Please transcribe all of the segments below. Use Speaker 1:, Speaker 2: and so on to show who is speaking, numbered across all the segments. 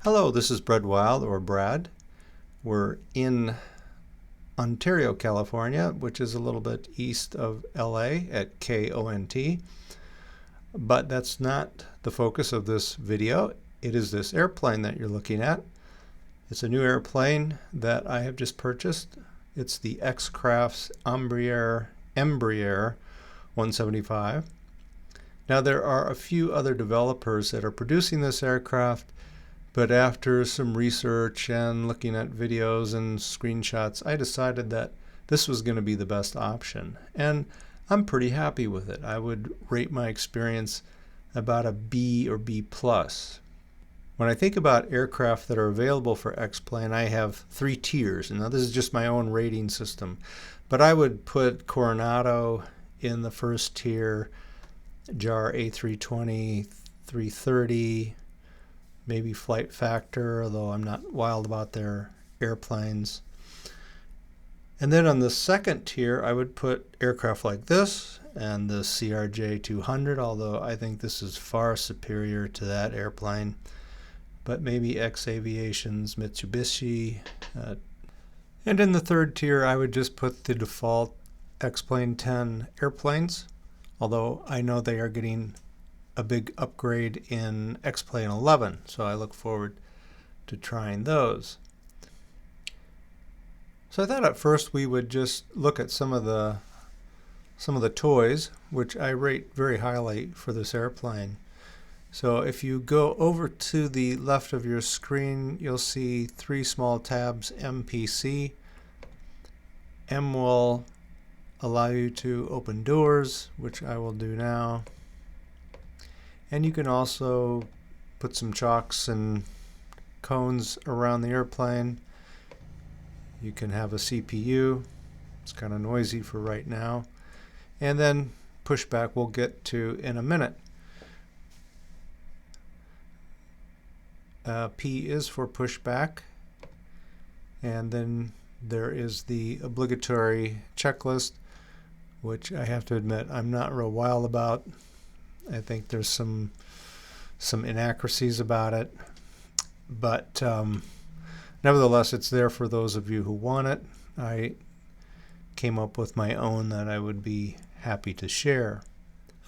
Speaker 1: Hello, this is Breadwild, or Brad. We're in Ontario, California, which is a little bit east of LA at KONT. But that's not the focus of this video. It is this airplane that you're looking at. It's a new airplane that I have just purchased. It's the X-Crafts Embraer 175. Now there are a few other developers that are producing this aircraft, but after some research and looking at videos and screenshots, I decided that this was going to be the best option. And I'm pretty happy with it. I would rate my experience about a B or B+. When I think about aircraft that are available for X-Plane, I have 3 tiers. Now this is just my own rating system. But I would put Coronado in the first tier, JAR A320, 330, maybe Flight Factor, although I'm not wild about their airplanes. And then on the second tier, I would put aircraft like this and the CRJ-200, although I think this is far superior to that airplane. But maybe X-Aviation's Mitsubishi. And in the third tier, I would just put the default X-Plane 10 airplanes, although I know they are getting a big upgrade in X-Plane 11, so I look forward to trying those. So I thought at first we would just look at some of the toys, which I rate very highly for this airplane. So if you go over to the left of your screen, you'll see 3 small tabs, MPC. M will allow you to open doors, which I will do now. And you can also put some chocks and cones around the airplane. You can have a CPU. It's kind of noisy for right now. And then pushback we'll get to in a minute. P is for pushback. And then there is the obligatory checklist, which I have to admit I'm not real wild about. I think there's some inaccuracies about it, but nevertheless, it's there for those of you who want it. I came up with my own that I would be happy to share.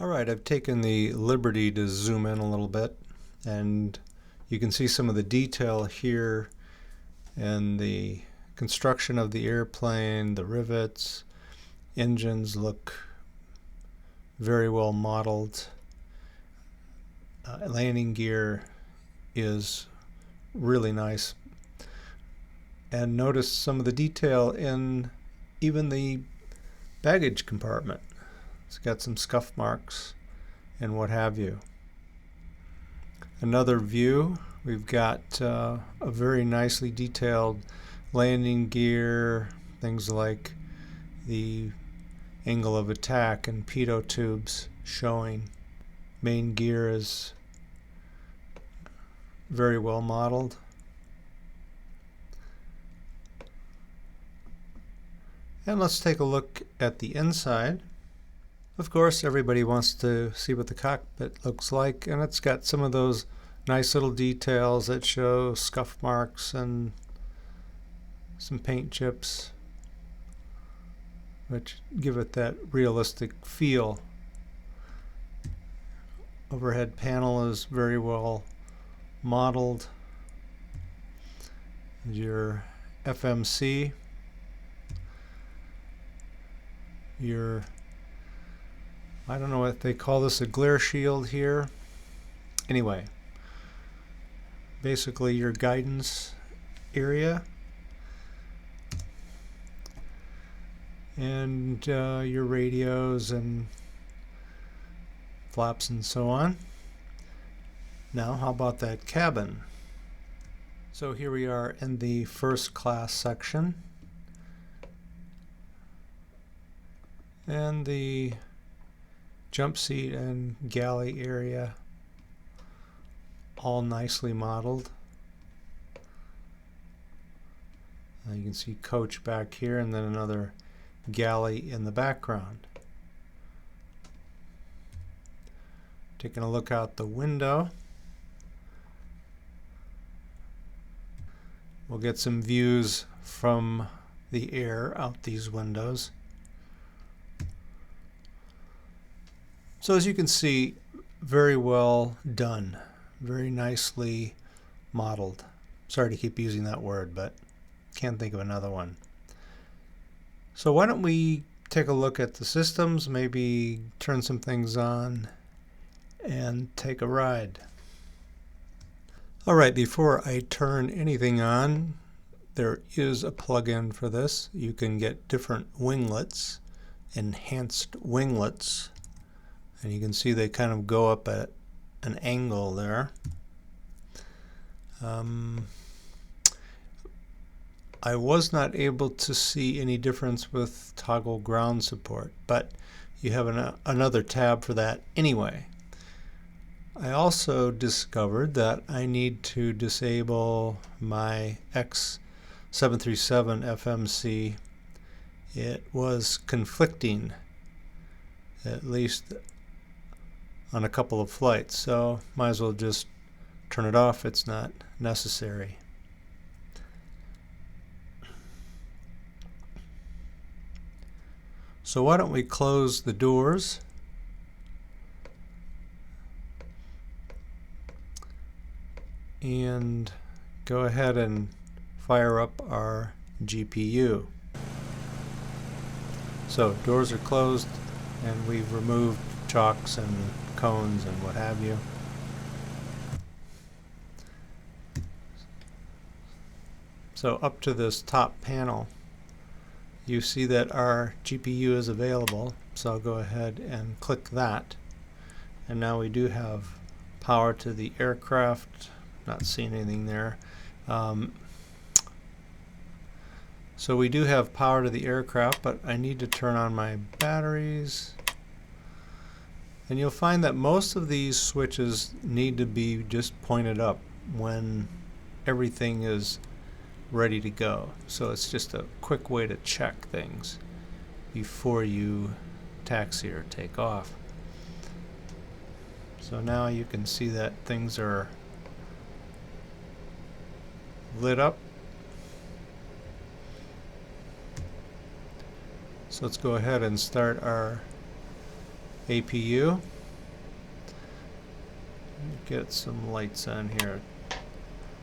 Speaker 1: All right, I've taken the liberty to zoom in a little bit, and you can see some of the detail here and the construction of the airplane, the rivets, engines look very well modeled. Landing gear is really nice. And notice some of the detail in even the baggage compartment. It's got some scuff marks and what have you. Another view, we've got a very nicely detailed landing gear, things like the angle of attack and pitot tubes showing. Main gear is very well modeled. And let's take a look at the inside. Of course, everybody wants to see what the cockpit looks like, and it's got some of those nice little details that show scuff marks and some paint chips, which give it that realistic feel. Overhead panel is very well modeled. Your FMC, I don't know what they call this, a glare shield here. Anyway, basically your guidance area and your radios and flaps and so on. Now, how about that cabin? So here we are in the first class section. And the jump seat and galley area all nicely modeled. You can see coach back here and then another galley in the background. Taking a look out the window, We'll get some views from the air out these windows. So as you can see, very well done, very nicely modeled. Sorry to keep using that word, but can't think of another one. So why don't we take a look at the systems, maybe turn some things on and take a ride. Alright, before I turn anything on, there is a plug-in for this. You can get different winglets, enhanced winglets, and you can see they kind of go up at an angle there. I was not able to see any difference with toggle ground support, but you have another tab for that anyway. I also discovered that I need to disable my X-737 FMC. It was conflicting, at least on a couple of flights, so might as well just turn it off. It's not necessary. So why don't we close the doors and go ahead and fire up our GPU. So doors are closed and we've removed chocks and cones and what have you. So up to this top panel, you see that our GPU is available, so I'll go ahead and click that, and now we do have power to the aircraft. Not seeing anything there. So we do have power to the aircraft, but I need to turn on my batteries, and you'll find that most of these switches need to be just pointed up when everything is ready to go. So it's just a quick way to check things before you taxi or take off. So now you can see that things are lit up. So let's go ahead and start our APU. Get some lights on here.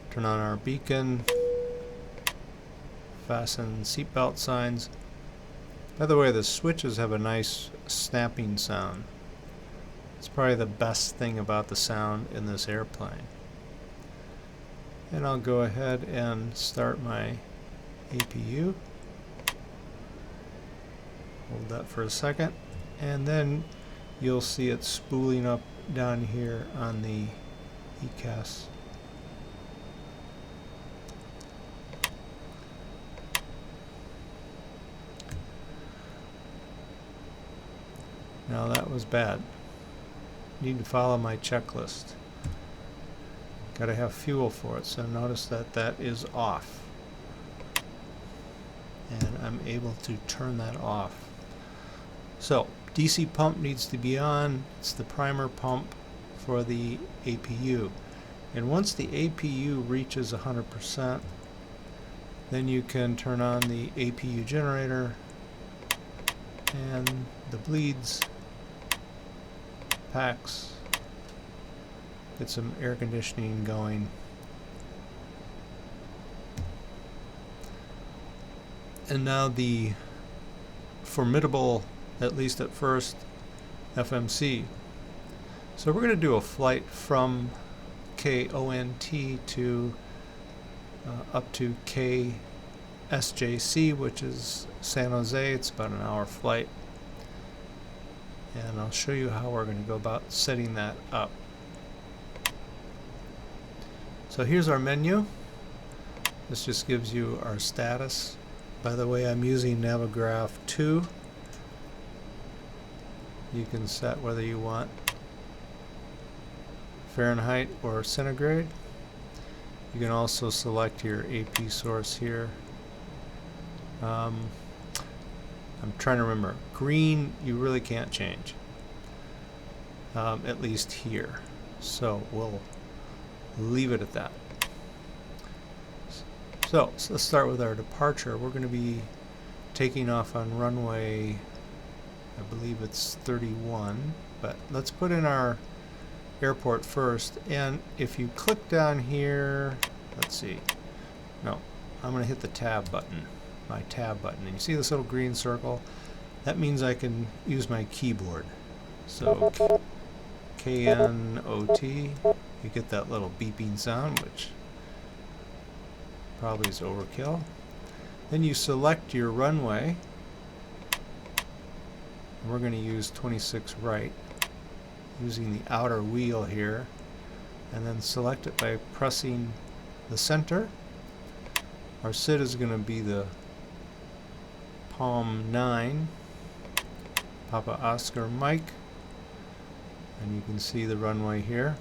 Speaker 1: Turn on our beacon. Fasten seatbelt signs. By the way, the switches have a nice snapping sound. It's probably the best thing about the sound in this airplane. And I'll go ahead and start my APU. Hold that for a second, and then you'll see it spooling up down here on the ECAS. Now that was bad. Need to follow my checklist. Gotta have fuel for it, so notice that that is off. And I'm able to turn that off. So, DC pump needs to be on. It's the primer pump for the APU. And once the APU reaches 100%, then you can turn on the APU generator and the bleeds, packs, get some air conditioning going. And now the formidable, at least at first, FMC. So we're going to do a flight from KONT to up to KSJC, which is San Jose. It's about an hour flight. And I'll show you how we're going to go about setting that up. So here's our menu. This just gives you our status. By the way, I'm using Navigraph 2. You can set whether you want Fahrenheit or centigrade. You can also select your AP source here. I'm trying to remember. Green, you really can't change, at least here. So we'll leave it at that. So let's start with our departure. We're going to be taking off on runway, I believe it's 31, but let's put in our airport first. And if you click down here, let's see, no, I'm going to hit the tab button, my tab button, and you see this little green circle? That means I can use my keyboard. So KNOT, you get that little beeping sound, which probably is overkill. Then you select your runway. We're going to use 26 right, using the outer wheel here, and then select it by pressing the center. Our SID is going to be the Palm 9, Papa Oscar Mike, and you can see the runway here.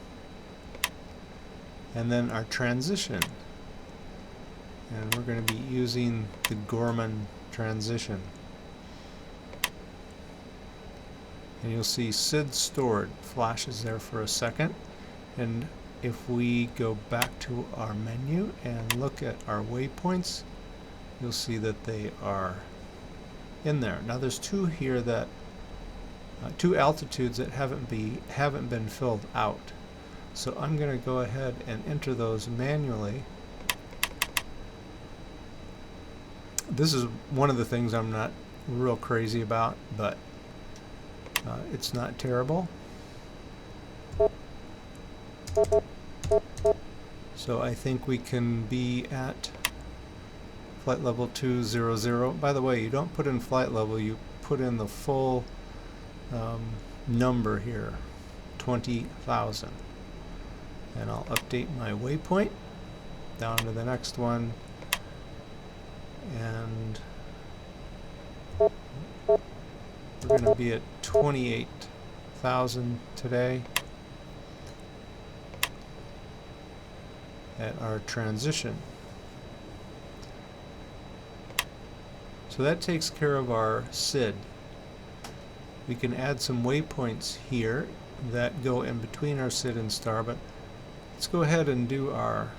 Speaker 1: And then our transition, and we're going to be using the Gorman transition. And you'll see SID stored flashes there for a second, and if we go back to our menu and look at our waypoints, you'll see that they are in there. Now there's two here that two altitudes that haven't been filled out, so I'm going to go ahead and enter those manually. This is one of the things I'm not real crazy about, but it's not terrible. So I think we can be at flight level 200. By the way, you don't put in flight level, you put in the full number here, 20,000. And I'll update my waypoint down to the next one. And we're going to be at 28,000 today at our transition. So that takes care of our SID. We can add some waypoints here that go in between our SID and star, but let's go ahead and do our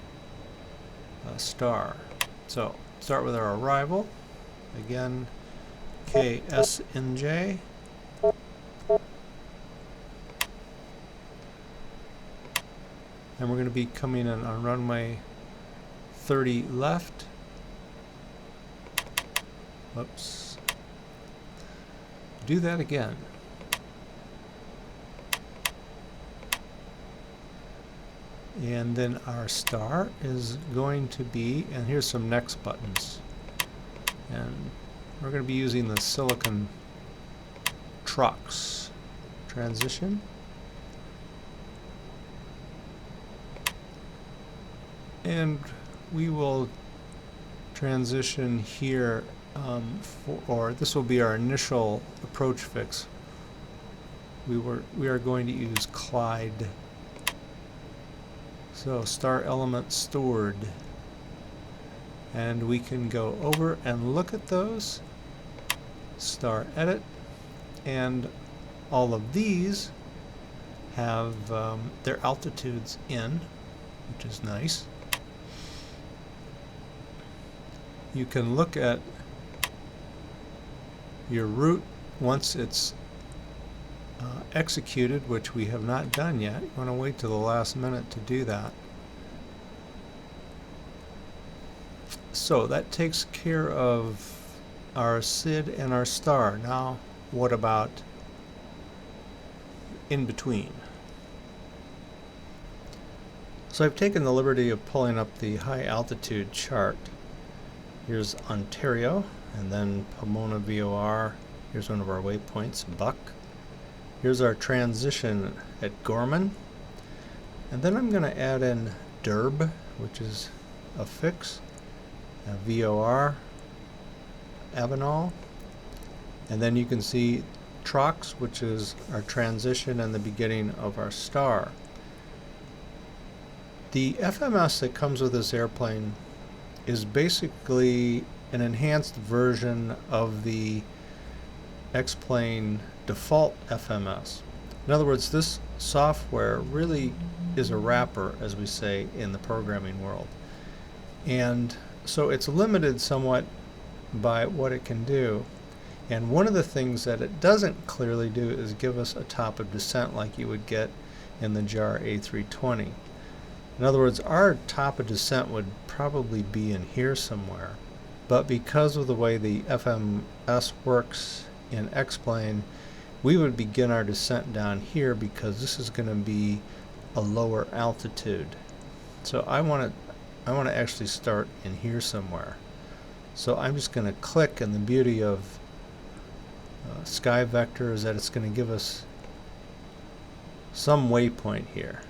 Speaker 1: star. So start with our arrival. Again, KSNJ. And we're going to be coming in on runway 30 left. Whoops. Do that again. And then our star is going to be, and here's some next buttons. And we're going to be using the silicon trucks transition. And we will transition here, or this will be our initial approach fix. We are going to use Clyde. So star element stored, and we can go over and look at those, star edit, and all of these have their altitudes in, which is nice. You can look at your route once it's executed, which we have not done yet. You want to wait till the last minute to do that. So that takes care of our SID and our star. Now what about in between? So I've taken the liberty of pulling up the high altitude chart. Here's Ontario, and then Pomona VOR. Here's one of our waypoints, Buck. Here's our transition at Gorman. And then I'm going to add in Derb, which is a fix, a VOR, Avenal. And then you can see Trox, which is our transition and the beginning of our star. The FMS that comes with this airplane is basically an enhanced version of the X-Plane default FMS. In other words, this software really is a wrapper, as we say in the programming world. And So it's limited somewhat by what it can do. And one of the things that it doesn't clearly do is give us a top of descent like you would get in the JAR A320. In other words, our top of descent would probably be in here somewhere. But because of the way the FMS works in X-Plane, we would begin our descent down here because this is going to be a lower altitude. So I want to actually start in here somewhere. So I'm just going to click, and the beauty of Sky Vector is that it's going to give us some waypoint here.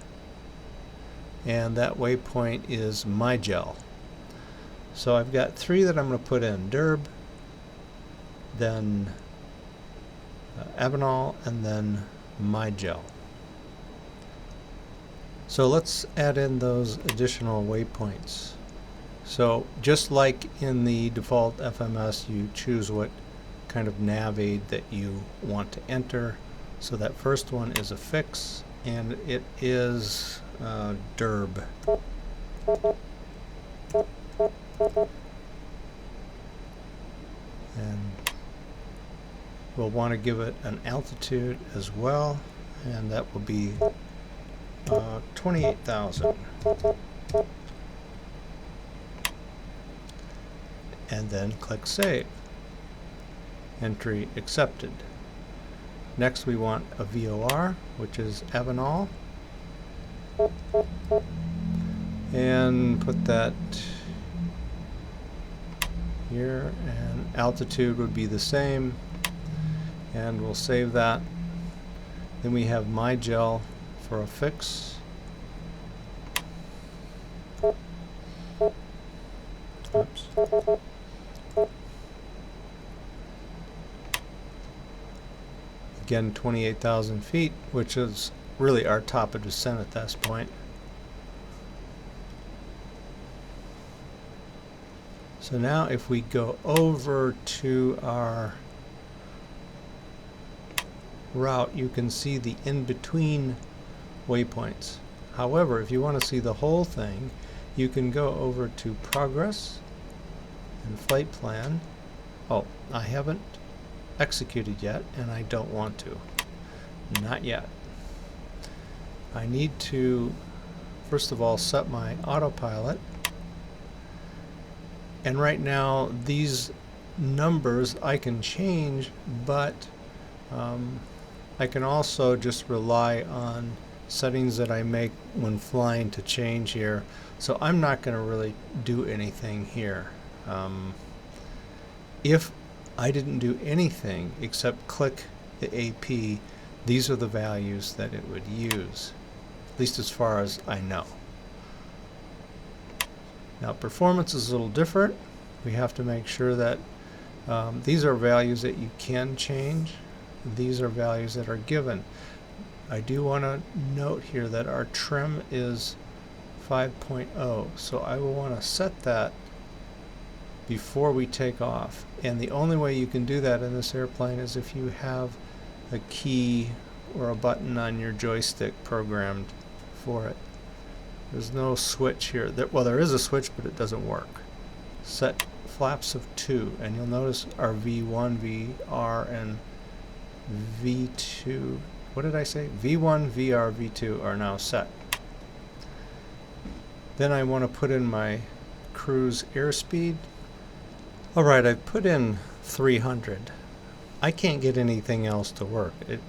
Speaker 1: And that waypoint is my gel. So I've got 3 that I'm going to put in: Derb, then Avenal, and then my gel. So let's add in those additional waypoints. So just like in the default FMS, you choose what kind of nav aid that you want to enter. So that first one is a fix, and it is Derb. And we'll want to give it an altitude as well, and that will be 28,000. And then click Save. Entry accepted. Next we want a VOR, which is Avenal, and put that here, and altitude would be the same, and we'll save that. Then we have my gel for a fix. Oops. Again, 28,000 feet, which is really our top of descent at this point. So now if we go over to our route, you can see the in-between waypoints. However, if you want to see the whole thing, you can go over to Progress and Flight Plan. Oh, I haven't executed yet, and I don't want to. Not yet. I need to, first of all, set my autopilot. And right now, these numbers I can change, but I can also just rely on settings that I make when flying to change here. So I'm not going to really do anything here. If I didn't do anything except click the AP, these are the values that it would use, at least as far as I know. Now performance is a little different. We have to make sure that these are values that you can change. These are values that are given. I do want to note here that our trim is 5.0, so I will want to set that before we take off. And the only way you can do that in this airplane is if you have a key or a button on your joystick programmed for it. There's no switch here. Well, there is a switch, but it doesn't work. Set flaps of 2, and you'll notice our V1, VR, and V2, what did I say? V1, VR, V2 are now set. Then I want to put in my cruise airspeed. Alright, I've put in 300. I can't get anything else to work. It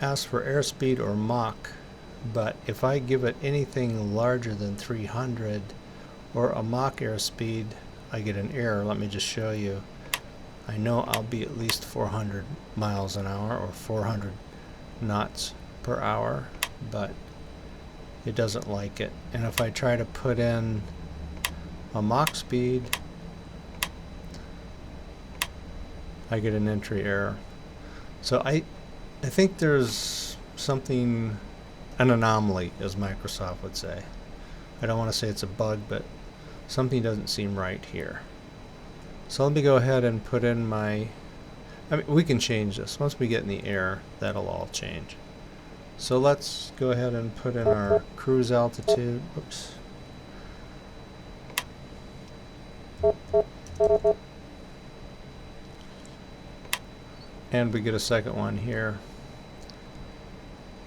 Speaker 1: asks for airspeed or Mach, but if I give it anything larger than 300 or a Mach airspeed, I get an error. Let me just show you. I know I'll be at least 400 miles an hour or 400 knots per hour, but it doesn't like it. And if I try to put in a Mach speed, I get an entry error. So I think there's something, an anomaly, as Microsoft would say. I don't want to say it's a bug, but something doesn't seem right here. So let me go ahead and put in my, we can change this. Once we get in the air, that'll all change. So let's go ahead and put in our cruise altitude. Oops. And we get a second one here.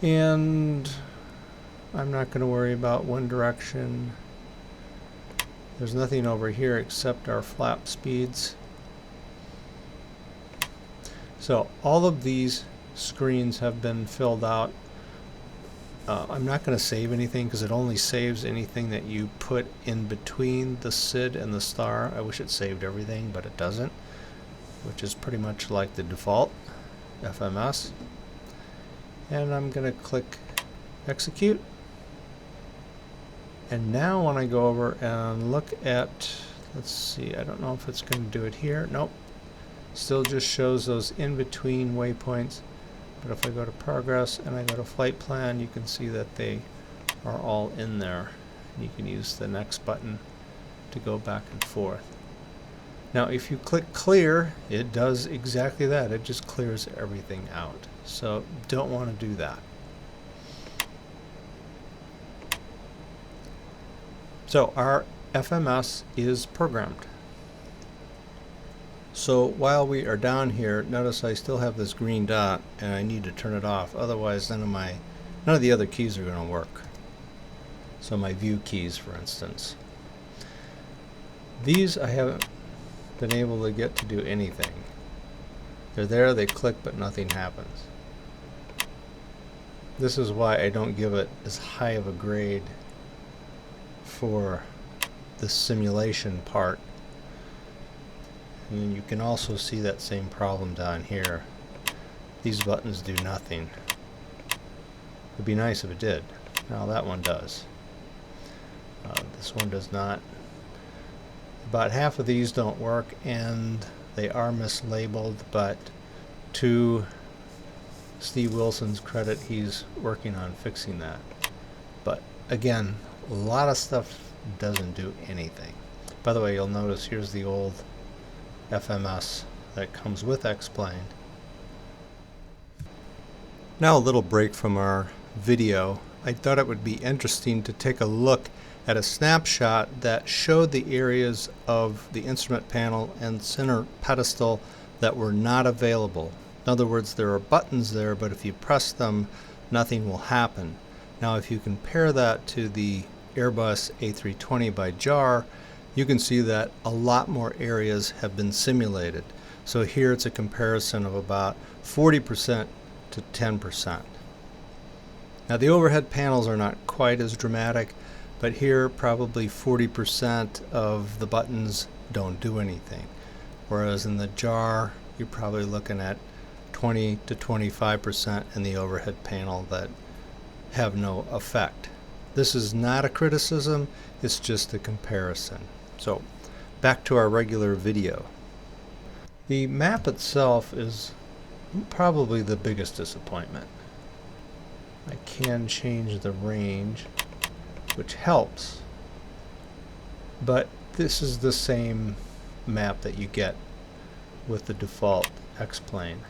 Speaker 1: And I'm not going to worry about one direction. There's nothing over here except our flap speeds. So all of these screens have been filled out. I'm not going to save anything because it only saves anything that you put in between the SID and the star. I wish it saved everything, but it doesn't, which is pretty much like the default FMS. And I'm going to click execute. And now when I go over and look at, let's see, I don't know if it's going to do it here. Nope. Still just shows those in-between waypoints. But if I go to progress and I go to flight plan, you can see that they are all in there. You can use the next button to go back and forth. Now if you click clear, it does exactly that. It just clears everything out. So don't want to do that. So our FMS is programmed. So while we are down here, notice I still have this green dot and I need to turn it off. Otherwise none of the other keys are going to work. So my view keys, for instance. These I haven't been able to get to do anything. They're there, they click, but nothing happens. This is why I don't give it as high of a grade for the simulation part. And you can also see that same problem down here. These buttons do nothing. It'd be nice if it did. Now that one does. This one does not. About half of these don't work, and they are mislabeled, but to Steve Wilson's credit, he's working on fixing that. But again, a lot of stuff doesn't do anything. By the way, you'll notice here's the old FMS that comes with X-Plane. Now a little break from our video. I thought it would be interesting to take a look at a snapshot that showed the areas of the instrument panel and center pedestal that were not available. In other words, there are buttons there, but if you press them, nothing will happen. Now if you compare that to the Airbus A320 by JAR, you can see that a lot more areas have been simulated. So here it's a comparison of about 40% to 10%. Now the overhead panels are not quite as dramatic, but here probably 40% of the buttons don't do anything. Whereas in the JAR, you're probably looking at 20 to 25% in the overhead panel that have no effect. This is not a criticism, it's just a comparison. So back to our regular video. The map itself is probably the biggest disappointment. I can change the range, which helps, but this is the same map that you get with the default X-Plane.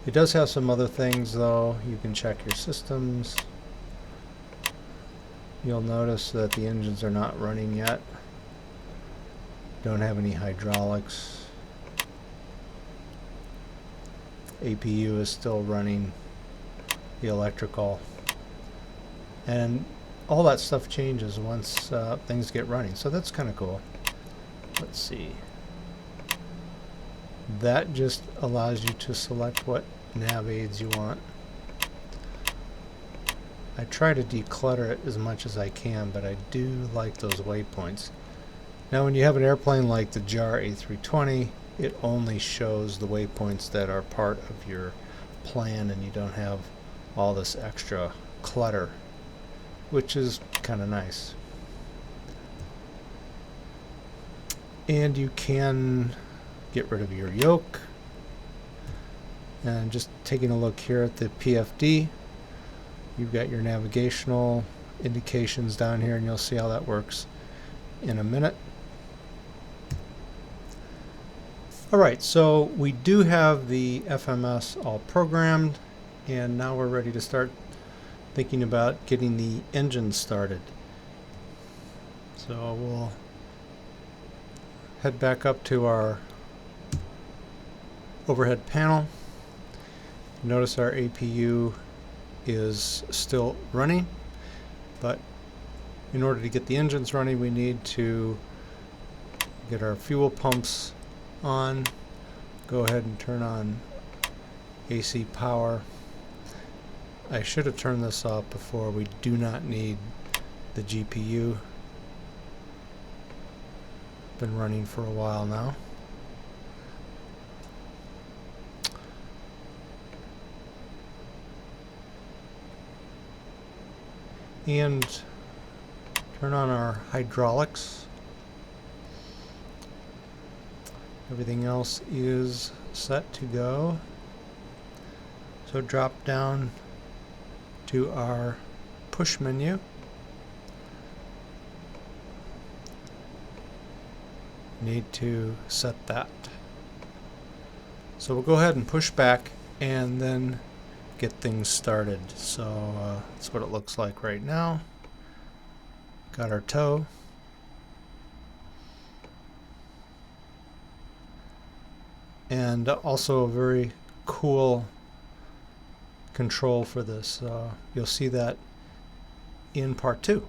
Speaker 1: It does have some other things though. You can check your systems. You'll notice that the engines are not running yet. Don't have any hydraulics. APU is still running the electrical. And all that stuff changes once things get running. So that's kind of cool. Let's see. That just allows you to select what nav aids you want. I try to declutter it as much as I can, but I do like those waypoints. Now when you have an airplane like the JAR A320, it only shows the waypoints that are part of your plan, and you don't have all this extra clutter, which is kind of nice. And you can get rid of your yoke. And just taking a look here at the PFD, you've got your navigational indications down here, and you'll see how that works in a minute. Alright, so we do have the FMS all programmed, and now we're ready to start thinking about getting the engine started. So we'll head back up to our overhead panel. Notice our APU is still running, but in order to get the engines running, we need to get our fuel pumps on. Go ahead and turn on AC power. I should have turned this off before. We do not need the GPU. Been running for a while now. And turn on our hydraulics. Everything else is set to go. So drop down to our push menu. Need to set that. So we'll go ahead and push back and then get things started. So that's what it looks like right now. Got our tow. And also a very cool control for this. You'll see that in part 2.